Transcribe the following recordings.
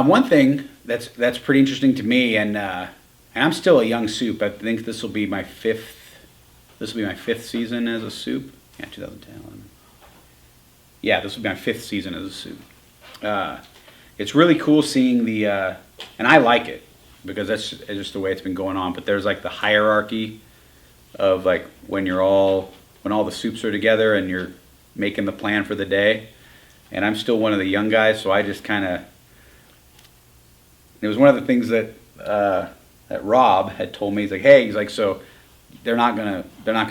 One thing that's pretty interesting to me, and I'm still a young soup. I think this will be my fifth. This will be my fifth season as a soup. Yeah, 2010. Yeah, this will be my fifth season as a soup. It's really cool seeing and I like it because that's just the way it's been going on. But there's like the hierarchy of like when all the soups are together and you're making the plan for the day. And I'm still one of the young guys, so I just kind of. It was one of the things that Rob had told me. He's like, hey, he's like, so they're not gonna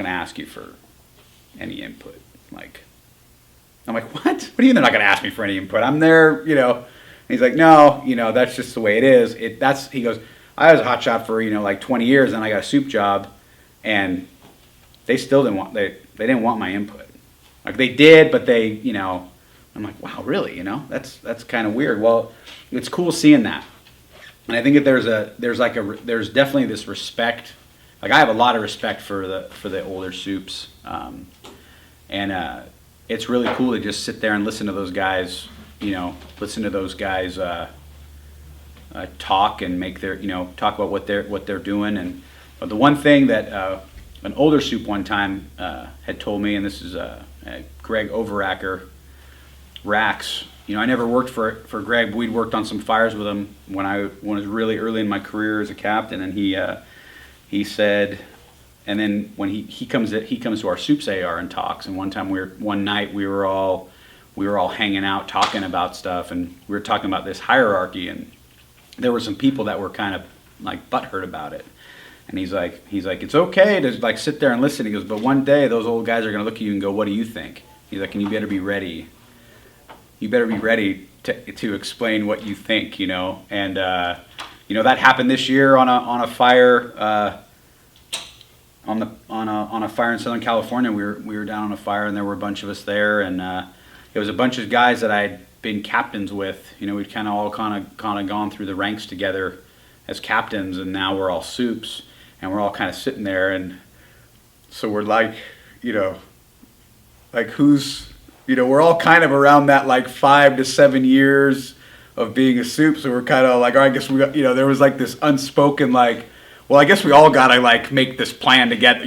ask you for any input. I'm like, what? What do you mean they're not gonna ask me for any input? I'm there, And he's like, no, that's just the way it is. He goes, I was a hotshot for like 20 years, and I got a soup job, and they still didn't want they didn't want my input. Like they did, but they, I'm like, wow, really? That's kind of weird. Well, it's cool seeing that, and I think that there's definitely this respect. Like I have a lot of respect for the older soups, and it's really cool to just sit there and listen to those guys. Talk and make their talk about what they're doing. And but the one thing that an older soup one time had told me, and this is Greg Overacker, Rax. I never worked for Greg. We'd worked on some fires with him when I was really early in my career as a captain, and he said, and then when he comes to our soups AR and talks, and one night we were all hanging out talking about stuff, and we were talking about this hierarchy, and there were some people that were kind of like butthurt about it. And he's like, it's okay to like sit there and listen. He goes, but one day those old guys are going to look at you and go, what do you think? He's like, and you better be ready. You better be ready to explain what you think, And that happened this year on a fire on a fire in Southern California. We were down on a fire, and there were a bunch of us there, and it was a bunch of guys that I'd been captains with. We'd kind of all gone through the ranks together as captains, and now we're all soups, and we're all kind of sitting there, and so we're like, like who's, we're all kind of around that like 5 to 7 years of being a soup, so we're kind of like, I guess we got, there was like this unspoken like, well, I guess we all gotta like make this plan together,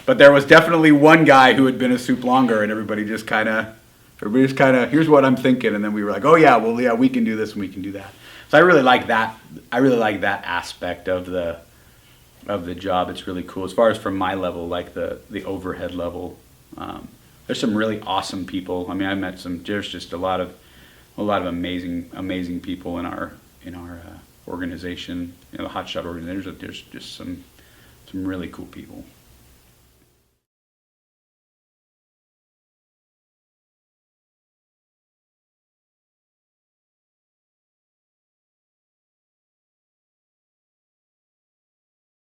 but there was definitely one guy who had been a soup longer, and everybody's just kind of, here's what I'm thinking, and then we were like, oh yeah, well yeah, we can do this and we can do that. So I really like that. I really like that aspect of the job. It's really cool. As far as from my level, like the overhead level, there's some really awesome people. I mean, I met there's just a lot of amazing people in our organization, the hotshot organization. There's just some really cool people.